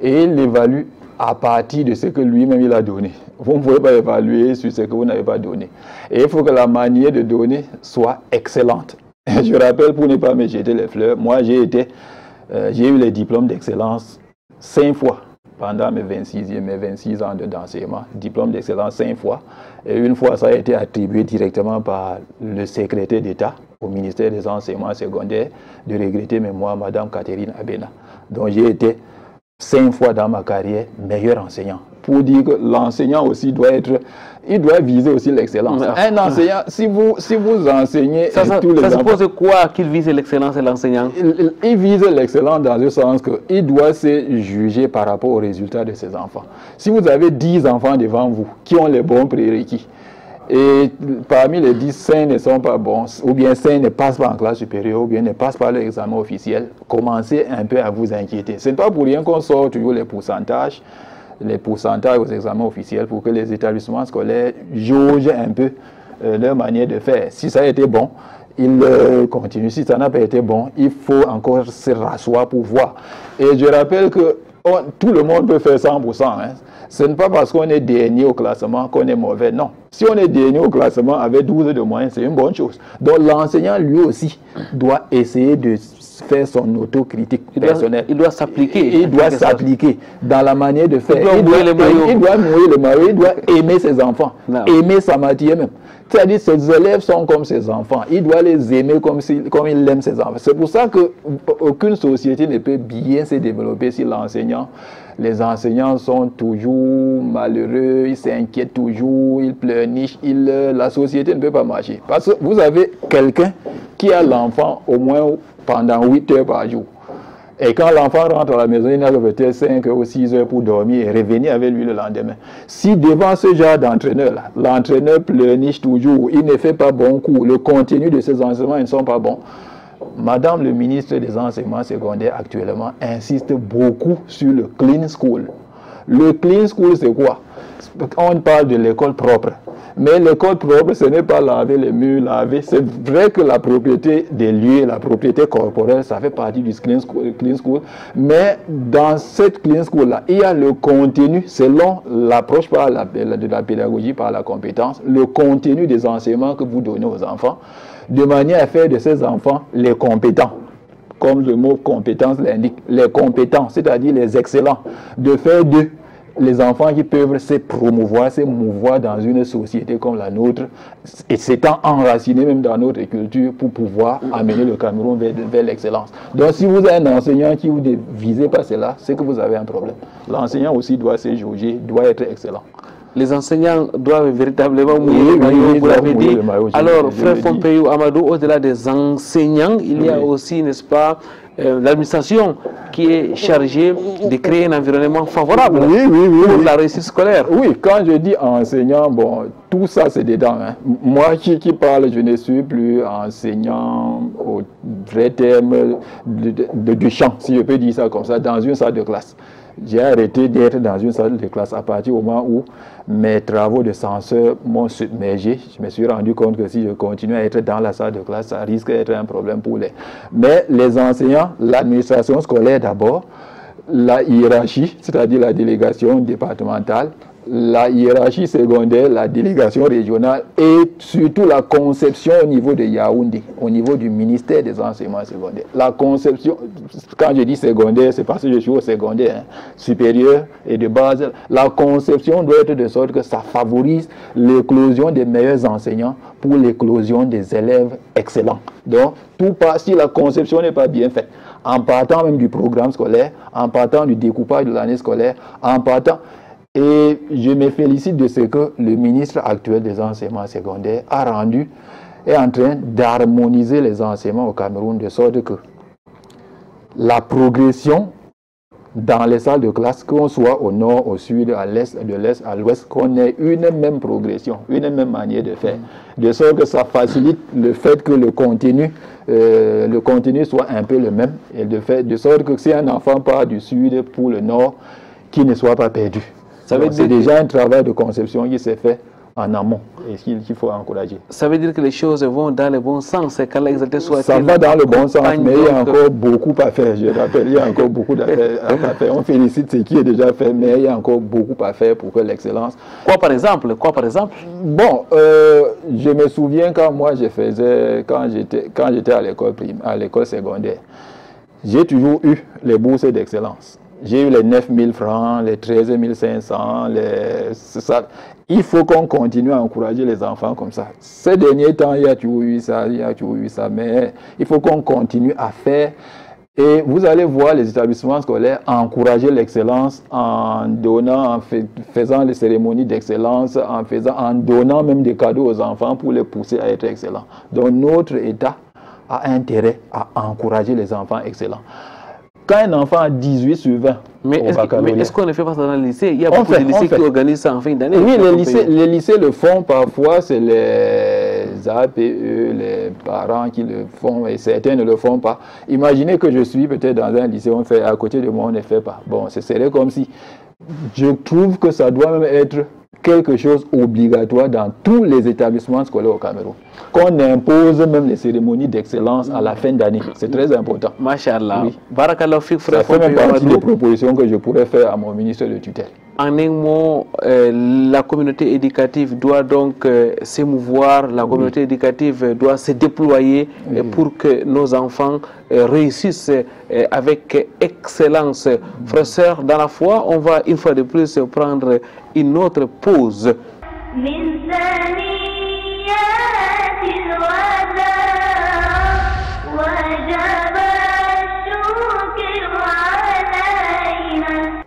Et il évalue à partir de ce que lui-même il a donné. Vous ne pouvez pas évaluer sur ce que vous n'avez pas donné. Et il faut que la manière de donner soit excellente. Je rappelle, pour ne pas me jeter les fleurs, moi j'ai eu les diplômes d'excellence 5 fois pendant mes 26 ans d'enseignement. Diplôme d'excellence 5 fois. Et une fois, ça a été attribué directement par le secrétaire d'État au ministère des enseignements secondaires, de regretter mémoire, Madame Catherine Abena. Donc j'ai été 5 fois dans ma carrière meilleur enseignant. Pour dire que l'enseignant aussi doit viser aussi l'excellence. Un enseignant, si vous enseignez ça tous les enfants... Ça suppose quoi qu'il vise l'excellence et l'enseignant? Il vise l'excellence dans le sens qu'il doit se juger par rapport aux résultats de ses enfants. Si vous avez 10 enfants devant vous qui ont les bons prérequis, et parmi les 10, 5 ne sont pas bons, ou bien 5 ne passent pas en classe supérieure, ou bien ne passent pas l'examen officiel, commencez un peu à vous inquiéter. Ce n'est pas pour rien qu'on sort toujours les pourcentages aux examens officiels pour que les établissements scolaires jaugent un peu leur manière de faire. Si ça a été bon, ils continuent. Si ça n'a pas été bon, il faut encore se rasseoir pour voir. Et je rappelle que tout le monde peut faire 100%. Hein. Ce n'est pas parce qu'on est dernier au classement qu'on est mauvais, non. Si on est dernier au classement avec 12 de moyenne, c'est une bonne chose. Donc l'enseignant, lui aussi, doit essayer de faire son autocritique personnelle. Il doit s'appliquer. Il doit s'appliquer dans la manière de faire. Il doit mouiller le maillot. Il doit aimer ses enfants, aimer sa matière même. C'est-à-dire ses élèves sont comme ses enfants. Il doit les aimer comme il aime ses enfants. C'est pour ça qu'aucune société ne peut bien se développer si les enseignants sont toujours malheureux, ils s'inquiètent toujours, ils pleurnichent, la société ne peut pas marcher. Parce que vous avez quelqu'un qui a l'enfant au moins pendant 8 heures par jour. Et quand l'enfant rentre à la maison, il n'a que peut-être 5 ou 6 heures pour dormir et revenir avec lui le lendemain. Si devant ce genre d'entraîneur-là, l'entraîneur pleurniche toujours, il ne fait pas bon coup, le contenu de ses enseignements ne sont pas bons, Madame le ministre des Enseignements secondaires actuellement insiste beaucoup sur le clean school. Le clean school, c'est quoi? On parle de l'école propre. Mais l'école propre, ce n'est pas laver les murs, laver. C'est vrai que la propriété des lieux, la propriété corporelle, ça fait partie du clean school. Mais dans cette clean school-là, il y a le contenu, selon l'approche de la pédagogie par la compétence, le contenu des enseignements que vous donnez aux enfants, de manière à faire de ces enfants les compétents. Comme le mot compétence l'indique, les compétents, c'est-à-dire les excellents, de faire d'eux les enfants qui peuvent se promouvoir, se mouvoir dans une société comme la nôtre, et s'étant enracinés même dans notre culture pour pouvoir amener le Cameroun vers l'excellence. Donc si vous avez un enseignant qui vous ne visez pas cela, c'est que vous avez un problème. L'enseignant aussi doit se jauger, doit être excellent. Les enseignants doivent véritablement mouiller le maillot, vous l'avez dit. Alors, frère Pompeyou Amadou, au-delà des enseignants, il y a aussi, n'est-ce pas, l'administration qui est chargée de créer un environnement favorable pour la réussite scolaire. Oui, quand je dis enseignant, bon, tout ça c'est dedans. Hein. Moi qui parle, je ne suis plus enseignant au vrai terme du champ, si je peux dire ça comme ça, dans une salle de classe. J'ai arrêté d'être dans une salle de classe à partir du moment où mes travaux de censeur m'ont submergé. Je me suis rendu compte que si je continue à être dans la salle de classe, ça risque d'être un problème pour les... Mais les enseignants, l'administration scolaire d'abord, la hiérarchie, c'est-à-dire la délégation départementale, la hiérarchie secondaire, la délégation régionale et surtout la conception au niveau de Yaoundé, au niveau du ministère des enseignements secondaires. La conception, quand je dis secondaire, c'est parce que je suis au secondaire, hein, supérieur et de base. La conception doit être de sorte que ça favorise l'éclosion des meilleurs enseignants pour l'éclosion des élèves excellents. Donc, tout part, si la conception n'est pas bien faite, en partant même du programme scolaire, en partant du découpage de l'année scolaire, en partant... Et je me félicite de ce que le ministre actuel des enseignements secondaires est en train d'harmoniser les enseignements au Cameroun de sorte que la progression dans les salles de classe, qu'on soit au nord, au sud, à l'est, de l'est à l'ouest, qu'on ait une même progression, une même manière de faire, de sorte que ça facilite le fait que le contenu soit un peu le même, et de sorte que si un enfant part du sud pour le nord, qu'il ne soit pas perdu. C'est déjà un travail de conception qui s'est fait en amont et qu'il faut encourager. Ça veut dire que les choses vont dans le bon sens, et qu'Allah exalté soit... Ça va dans le bon sens, mais il y a encore beaucoup à faire. Je rappelle, il y a encore beaucoup à faire. On félicite ce qui est déjà fait, mais il y a encore beaucoup à faire pour que l'excellence... Quoi par exemple? Bon, je me souviens quand moi quand j'étais à l'école secondaire, j'ai toujours eu les bourses d'excellence. J'ai eu les 9 000 francs, les 13 500, Il faut qu'on continue à encourager les enfants comme ça. Ces derniers temps, il y a toujours eu ça, mais il faut qu'on continue à faire Et vous allez voir les établissements scolaires encourager l'excellence en donnant, faisant les cérémonies d'excellence, en donnant même des cadeaux aux enfants pour les pousser à être excellents. Donc notre État a intérêt à encourager les enfants excellents. Quand un enfant a 18 sur 20 mais est-ce qu'on ne fait pas ça dans le lycée? Il y a beaucoup de lycées qui organisent ça en fin d'année. Oui, les lycées le font parfois, c'est les APE, les parents qui le font et certains ne le font pas. Imaginez que je suis peut-être dans un lycée, on fait à côté de moi, on ne fait pas. Bon, ce serait comme si... Je trouve que ça doit même être quelque chose obligatoire dans tous les établissements scolaires au Cameroun. Qu'on impose même les cérémonies d'excellence à la fin d'année. C'est très important. Machallah. Oui. Barakallah fik, frère. Ça fait même partie des propositions que je pourrais faire à mon ministre de tutelle. En un mot, la communauté éducative doit donc s'émouvoir, la communauté éducative doit se déployer pour que nos enfants réussissent avec excellence. Frères et sœurs, dans la foi, on va une fois de plus prendre une autre pause.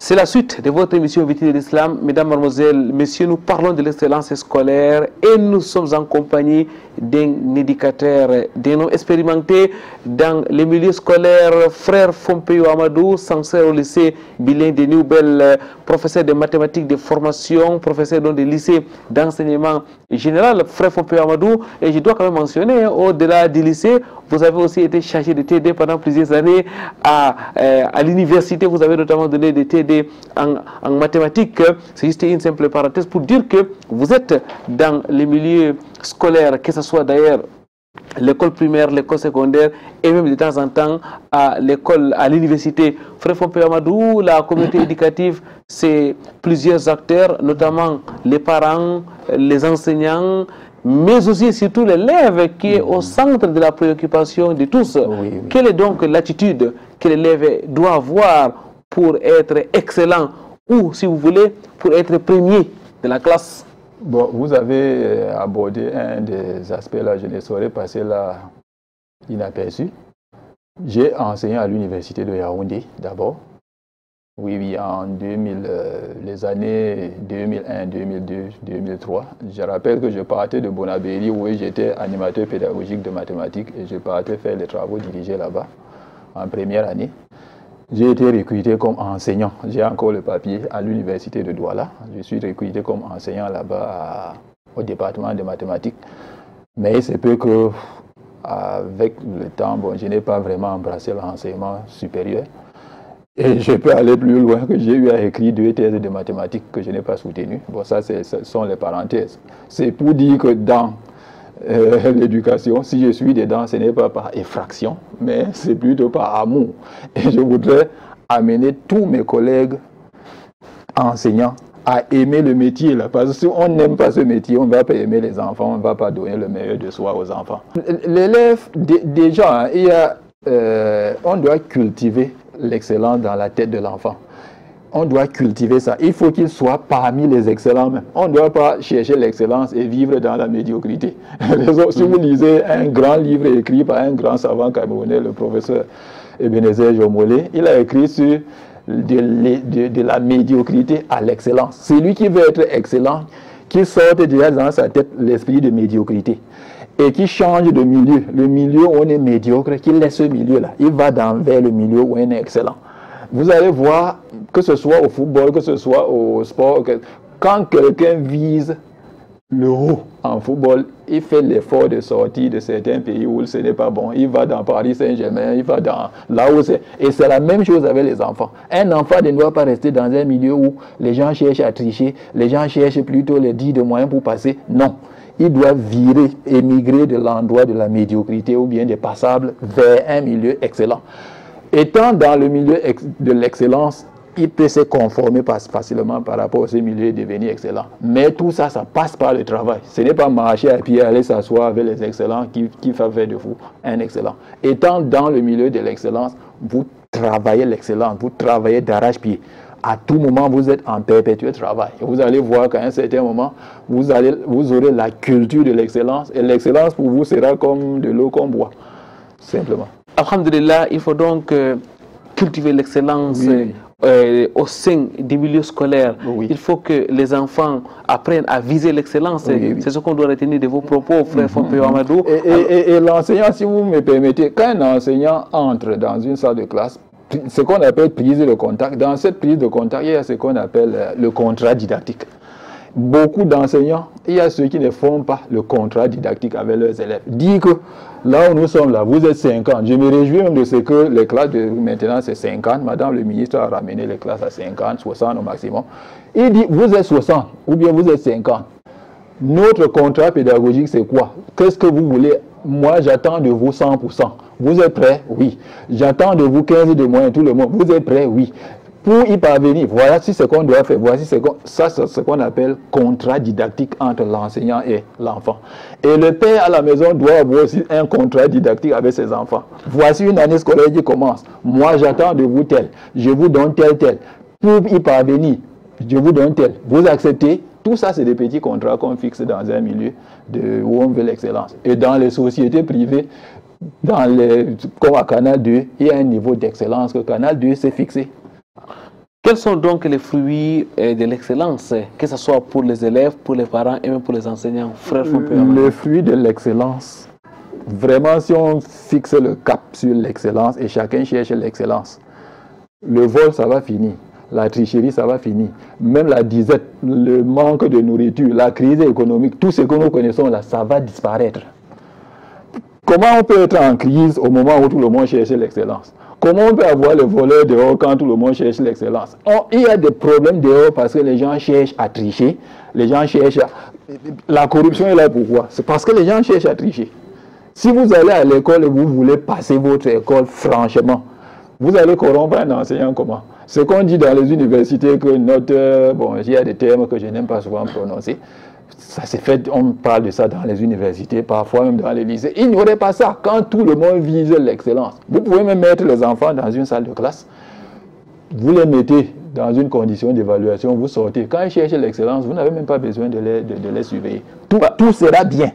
C'est la suite de votre émission Vérité de l'Islam. Mesdames, Mademoiselles, Messieurs, nous parlons de l'excellence scolaire et nous sommes en compagnie d'un éducateur, d'un homme expérimenté dans les milieux scolaires, frère Fompeyo Amadou, censeur au lycée bilingue de Nouvelle, professeur de mathématiques de formation, professeur dans des lycées d'enseignement général, frère Fompeyo Amadou. Et je dois quand même mentionner, au-delà du lycée, vous avez aussi été chargé de TD pendant plusieurs années à l'université. Vous avez notamment donné des TD en mathématiques. C'est juste une simple parenthèse pour dire que vous êtes dans les milieux scolaires, que ce soit d'ailleurs l'école primaire, l'école secondaire et même de temps en temps à l'école, à l'université. Frère Fompeyo Amadou, la communauté éducative, c'est plusieurs acteurs, notamment les parents, les enseignants, mais aussi et surtout l'élève qui est au centre de la préoccupation de tous. Oui. Quelle est donc l'attitude que l'élève doit avoir pour être excellent ou, si vous voulez, pour être premier de la classe? Bon, vous avez abordé un des aspects là, je ne saurais passer là inaperçu. J'ai enseigné à l'université de Yaoundé d'abord. Oui, en les années 2001, 2002, 2003. Je rappelle que je partais de Bonabéry où j'étais animateur pédagogique de mathématiques et je partais faire les travaux dirigés là-bas en première année. J'ai été recruté comme enseignant, j'ai encore le papier, à l'université de Douala. Je suis recruté comme enseignant là-bas au département de mathématiques. Mais il se peut que, avec le temps, bon, je n'ai pas vraiment embrassé l'enseignement supérieur. Et je peux aller plus loin, que j'ai eu à écrire 2 thèses de mathématiques que je n'ai pas soutenues. Bon, ça, ce sont les parenthèses. C'est pour dire que dans l'éducation, si je suis dedans, ce n'est pas par effraction, mais c'est plutôt par amour. Et je voudrais amener tous mes collègues enseignants à aimer le métier là, parce que si on n'aime pas ce métier, on ne va pas aimer les enfants, on ne va pas donner le meilleur de soi aux enfants. L'élève, déjà, on doit cultiver l'excellence dans la tête de l'enfant. On doit cultiver ça. Il faut qu'il soit parmi les excellents même. On ne doit pas chercher l'excellence et vivre dans la médiocrité. Si vous lisez un grand livre écrit par un grand savant camerounais, le professeur Ebenezer Jomolé, il a écrit sur de la médiocrité à l'excellence. C'est lui qui veut être excellent, qui sorte déjà dans sa tête l'esprit de médiocrité et qui change de milieu. Le milieu où on est médiocre, qui laisse ce milieu-là. Il va vers le milieu où on est excellent. Vous allez voir, que ce soit au football, que ce soit au sport, quand quelqu'un vise le haut en football, il fait l'effort de sortir de certains pays où ce n'est pas bon. Il va dans Paris Saint-Germain, il va dans là où c'est. Et c'est la même chose avec les enfants. Un enfant ne doit pas rester dans un milieu où les gens cherchent à tricher, les gens cherchent plutôt les 10 de moyens pour passer. Non. Il doit virer, émigrer de l'endroit de la médiocrité ou bien des passables vers un milieu excellent. Étant dans le milieu de l'excellence, il peut se conformer facilement par rapport à ce milieu et devenir excellent. Mais tout ça, ça passe par le travail. Ce n'est pas marcher à pied, aller s'asseoir avec les excellents qui fait faire de vous un excellent. Étant dans le milieu de l'excellence, vous travaillez l'excellence, vous travaillez d'arrache-pied. À tout moment, vous êtes en perpétuel travail. Et vous allez voir qu'à un certain moment, vous aurez la culture de l'excellence. Et l'excellence pour vous sera comme de l'eau qu'on boit, simplement. alhamdulillah, il faut donc cultiver l'excellence au sein des milieux scolaires. Il faut que les enfants apprennent à viser l'excellence. C'est ce qu'on doit retenir de vos propos, frère Fompeo Amadou. Et l'enseignant, si vous me permettez, quand un enseignant entre dans une salle de classe, ce qu'on appelle prise de contact, dans cette prise de contact, il y a ce qu'on appelle le contrat didactique. Beaucoup d'enseignants, il y a ceux qui ne font pas le contrat didactique avec leurs élèves. Dit que là où nous sommes là, vous êtes 50. Je me réjouis même de ce que les classes de maintenant c'est 50. Madame le ministre a ramené les classes à 50, 60 au maximum. Il dit vous êtes 60 ou bien vous êtes 50. Notre contrat pédagogique c'est quoi? Qu'est-ce que vous voulez? Moi j'attends de vous 100%. Vous êtes prêts? Oui. J'attends de vous 15 de moyens tout le monde. Vous êtes prêts? Oui. Pour y parvenir, voici ce qu'on doit faire, voici ce qu'on... Ça, c'est ce qu'on appelle contrat didactique entre l'enseignant et l'enfant. Et le père à la maison doit avoir aussi un contrat didactique avec ses enfants. Voici une année scolaire qui commence. Moi, j'attends de vous tel. Je vous donne tel. Pour y parvenir, je vous donne tel. Vous acceptez? Tout ça, c'est des petits contrats qu'on fixe dans un milieu où on veut l'excellence. Et dans les sociétés privées, comme à Canal 2, il y a un niveau d'excellence que Canal 2 s'est fixé. Quels sont donc les fruits de l'excellence, que ce soit pour les élèves, pour les parents et même pour les enseignants, frère Fompeo? Le fruit de l'excellence, vraiment si on fixe le cap sur l'excellence et chacun cherche l'excellence, le vol ça va finir, la tricherie ça va finir, même la disette, le manque de nourriture, la crise économique, tout ce que nous connaissons là, ça va disparaître. Comment on peut être en crise au moment où tout le monde cherche l'excellence? Comment on peut avoir le voleur dehors quand tout le monde cherche l'excellence? Il y a des problèmes dehors parce que les gens cherchent à tricher. Les gens cherchent à... La corruption est là pourquoi? C'est parce que les gens cherchent à tricher. Si vous allez à l'école et vous voulez passer votre école franchement, vous allez corrompre un enseignant comment? Ce qu'on dit dans les universités que notre... Bon, il y a des termes que je n'aime pas souvent prononcer. Ça s'est fait, on parle de ça dans les universités, parfois même dans les lycées. Il n'y aurait pas ça quand tout le monde vise l'excellence. Vous pouvez même mettre les enfants dans une salle de classe, vous les mettez dans une condition d'évaluation, vous sortez. Quand ils cherchent l'excellence, vous n'avez même pas besoin de les surveiller. Tout sera bien.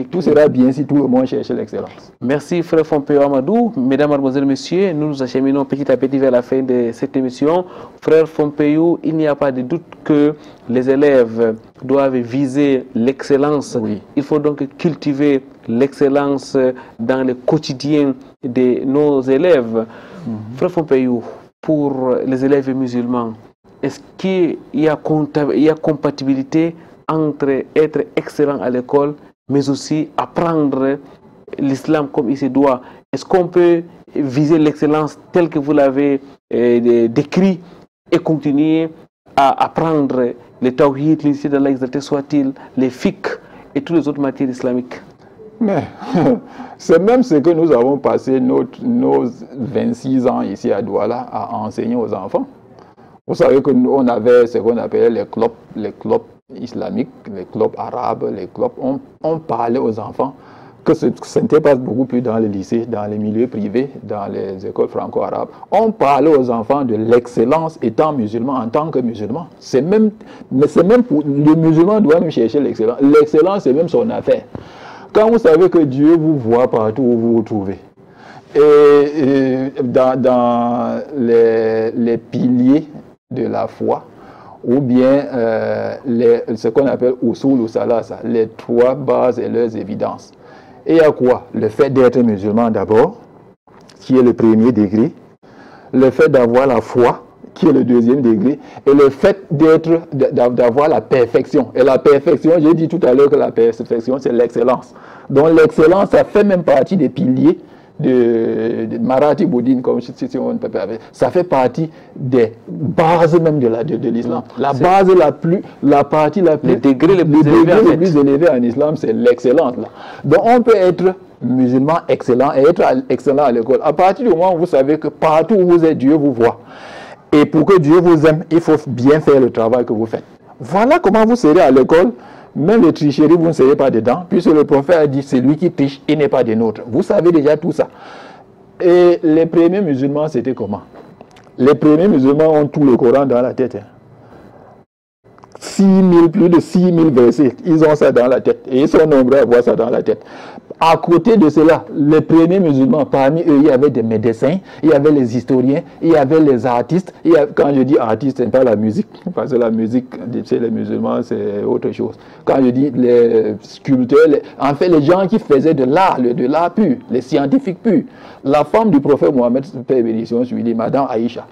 Tout sera bien si tout le monde cherche l'excellence. Merci frère Fompeo Amadou. Mesdames, mademoiselles, messieurs, nous nous acheminons petit à petit vers la fin de cette émission. Frère Fompeo, il n'y a pas de doute que les élèves doivent viser l'excellence. Il faut donc cultiver l'excellence dans le quotidien de nos élèves. Frère Fompeo, pour les élèves musulmans, est-ce qu'il y a compatibilité entre être excellent à l'école, mais aussi apprendre l'islam comme il se doit? Est-ce qu'on peut viser l'excellence telle que vous l'avez décrit et continuer à apprendre les tawhid, l'unité d'Allah exalté soit-il, les fiqh et toutes les autres matières islamiques? Mais c'est même ce que nous avons passé nos 26 ans ici à Douala à enseigner aux enfants. Vous savez qu'on avait ce qu'on appelait les clubs islamiques, les clubs arabes, les clubs. On parlait aux enfants que ce n'était pas beaucoup plus dans les lycées, dans les milieux privés, dans les écoles franco-arabes. On parlait aux enfants de l'excellence étant musulman, en tant que musulman. Mais c'est même pour le musulman doit même chercher l'excellence. L'excellence, c'est même son affaire. Quand vous savez que Dieu vous voit partout où vous vous trouvez, et dans les piliers de la foi, ou bien ce qu'on appelle usul ou salasa, les 3 bases et leurs évidences. Et il y a quoi? Le fait d'être musulman d'abord, qui est le premier degré, le fait d'avoir la foi, qui est le 2e degré, et le fait d'avoir la perfection. Et la perfection, j'ai dit tout à l'heure que la perfection, c'est l'excellence. Donc l'excellence, ça fait même partie des piliers de Marathi Bouddhine, comme si on peut appeler. Ça fait partie des bases même de l'islam. La partie la plus... Les degrés les plus élevés en islam, c'est l'excellence. Donc on peut être musulman excellent et être excellent à l'école. À partir du moment où vous savez que partout où vous êtes, Dieu vous voit. Et pour que Dieu vous aime, il faut bien faire le travail que vous faites. Voilà comment vous serez à l'école. Même les tricheries, vous ne serez pas dedans. Puisque le prophète a dit, c'est lui qui triche, il n'est pas des nôtres. Vous savez déjà tout ça. Et les premiers musulmans, c'était comment? Les premiers musulmans ont tout le Coran dans la tête. 6 000, plus de 6 000 versets. Ils ont ça dans la tête. Et ils sont nombreux à avoir ça dans la tête. À côté de cela, les premiers musulmans, parmi eux, il y avait des médecins, il y avait les historiens, il y avait les artistes. Quand je dis artistes, ce n'est pas la musique, parce que la musique, chez les musulmans, c'est autre chose. Quand je dis les sculpteurs, en fait, les gens qui faisaient de l'art pur, les scientifiques purs. La femme du prophète Mohammed, paix et bénédiction sur lui, Madame Aïcha,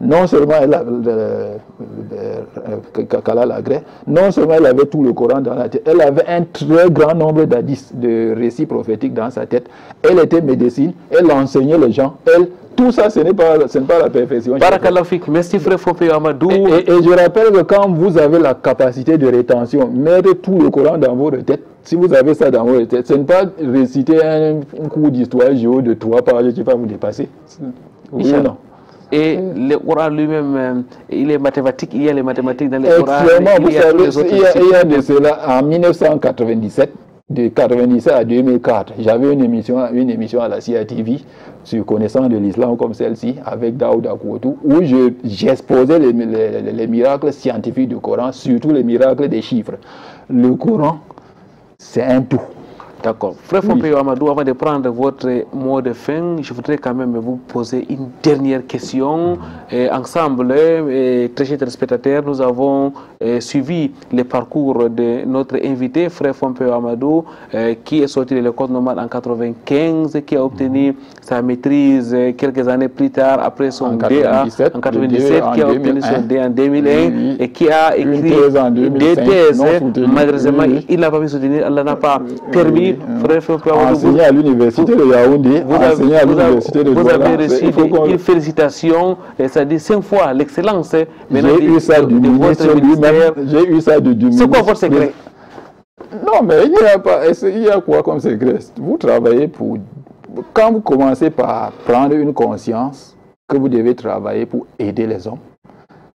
non seulement elle avait tout le Coran dans la tête, elle avait un très grand nombre d'hadiths, de récits prophétiques dans sa tête. Elle était médecine, elle enseignait les gens, tout ça, ce n'est pas la perfection. Barakallahu fik. Merci frère Fopé Amadou. Et je rappelle que quand vous avez la capacité de rétention, mettez tout le Coran dans votre tête. Si vous avez ça dans votre tête, ce n'est pas réciter un cours d'histoire géo de 3 pages qui va vous dépasser. Oui ou non? Et le Coran lui-même, il est mathématique, il y a les mathématiques dans le Coran. Vous savez, il y a de cela en 1997, de 97 à 2004, j'avais une émission à la CITV sur connaissance de l'islam comme celle-ci, avec Daouda Kouatou, où j'exposais les miracles scientifiques du Coran, surtout les miracles des chiffres. Le Coran, c'est un tout. D'accord. Frère Fopé Amadou, avant de prendre votre mot de fin, je voudrais quand même vous poser une dernière question. Ensemble, très chers téléspectateurs, nous avons suivi le parcours de notre invité, Frère Fopé Amadou, qui est sorti de l'école normale en 1995, qui a obtenu sa maîtrise quelques années plus tard, après son DA en 1997, qui a obtenu son DA en 2001 et qui a écrit des thèses. Malheureusement, il n'a pas pu soutenir, Allah n'a pas permis. Enseigné à l'université de Yaoundé, vous avez reçu une félicitation, c'est-à-dire 5 fois l'excellence. J'ai eu ça du ministre lui-même. J'ai eu ça du ministre. C'est quoi votre secret? Non, mais il y a quoi comme secret? Vous travaillez pour... Quand vous commencez par prendre une conscience que vous devez travailler pour aider les hommes,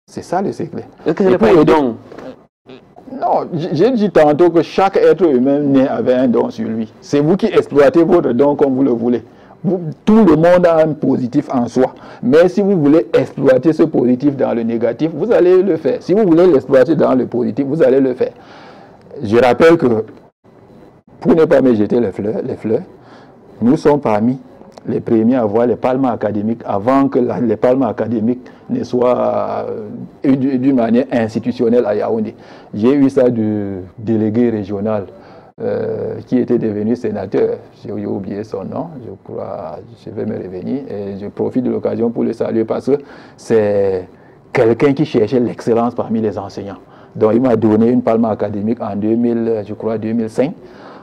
c'est ça le secret. Est-ce que ce n'est pas un don? Non, j'ai dit tantôt que chaque être humain né avait un don sur lui. C'est vous qui exploitez votre don comme vous le voulez. Tout le monde a un positif en soi. Mais si vous voulez exploiter ce positif dans le négatif, vous allez le faire. Si vous voulez l'exploiter dans le positif, vous allez le faire. Je rappelle que, pour ne pas me jeter les fleurs, nous sommes parmi les premiers à avoir les palmes académiques avant que les palmes académiques ne soient d'une manière institutionnelle à Yaoundé. J'ai eu ça du délégué régional qui était devenu sénateur. J'ai oublié son nom, je crois, je vais me revenir. Et je profite de l'occasion pour le saluer parce que c'est quelqu'un qui cherchait l'excellence parmi les enseignants. Donc il m'a donné une palme académique en 2005.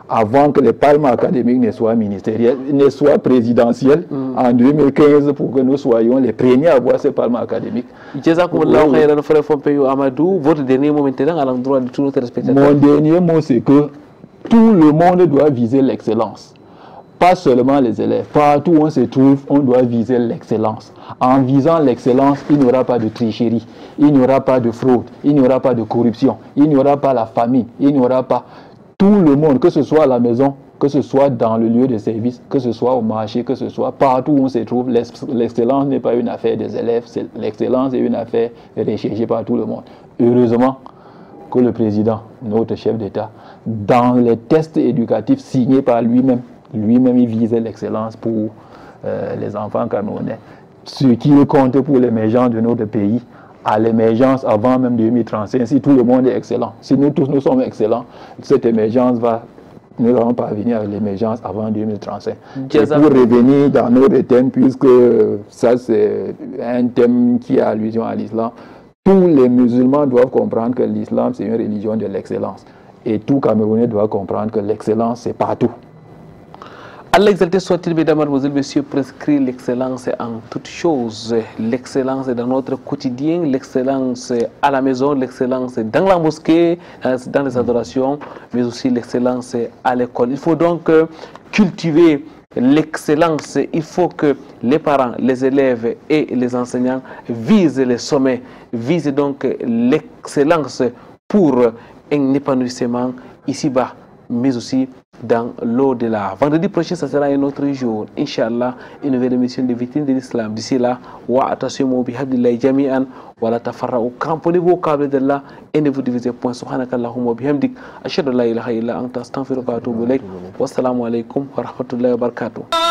Avant que les palmes académiques ne soient ministérielles, ne soient présidentielles, en 2015, pour que nous soyons les premiers à avoir ces palmes académiques. Frère Fopé Amadou, votre dernier mot maintenant à l'endroit de tous nos téléspectateurs. Mon dernier mot, c'est que tout le monde doit viser l'excellence. Pas seulement les élèves. Partout où on se trouve, on doit viser l'excellence. En visant l'excellence, il n'y aura pas de tricherie, il n'y aura pas de fraude, il n'y aura pas de corruption, il n'y aura pas la famine, il n'y aura pas... Tout le monde, que ce soit à la maison, que ce soit dans le lieu de service, que ce soit au marché, que ce soit partout où on se trouve, l'excellence n'est pas une affaire des élèves, l'excellence est une affaire recherchée par tout le monde. Heureusement que le président, notre chef d'État, dans les tests éducatifs signés par lui-même, il visait l'excellence pour les enfants camerounais, ce qui compte pour l'émergence de notre pays. À l'émergence avant même 2035, si tout le monde est excellent, si nous tous nous sommes excellents, cette émergence nous allons parvenir à l'émergence avant 2035. Et pour revenir dans notre thème, puisque ça c'est un thème qui a allusion à l'islam, tous les musulmans doivent comprendre que l'islam c'est une religion de l'excellence. Et tout Camerounais doit comprendre que l'excellence c'est partout. Allah exalté soit-il, mesdames, mademoiselles, messieurs, prescrit l'excellence en toutes choses. L'excellence dans notre quotidien, l'excellence à la maison, l'excellence dans la mosquée, dans les adorations, mais aussi l'excellence à l'école. Il faut donc cultiver l'excellence. Il faut que les parents, les élèves et les enseignants visent les sommets, visent donc l'excellence pour un épanouissement ici-bas mais aussi dans l'au-delà. Vendredi prochain, ça sera un autre jour. Inch'Allah, une nouvelle émission de Vitrine de l'Islam. D'ici là, wa atasimu bihablillahi jami'an wa la tafarra'u. Cramponnez vos câbles de là et ne vous divisez point. Subhanakallahumma bihamdik. Ashhadu an la ilaha illa anta astaghfiruka wa atubu ilayk. Wassalamu alaikum wa rahmatullahi wa barakatuh.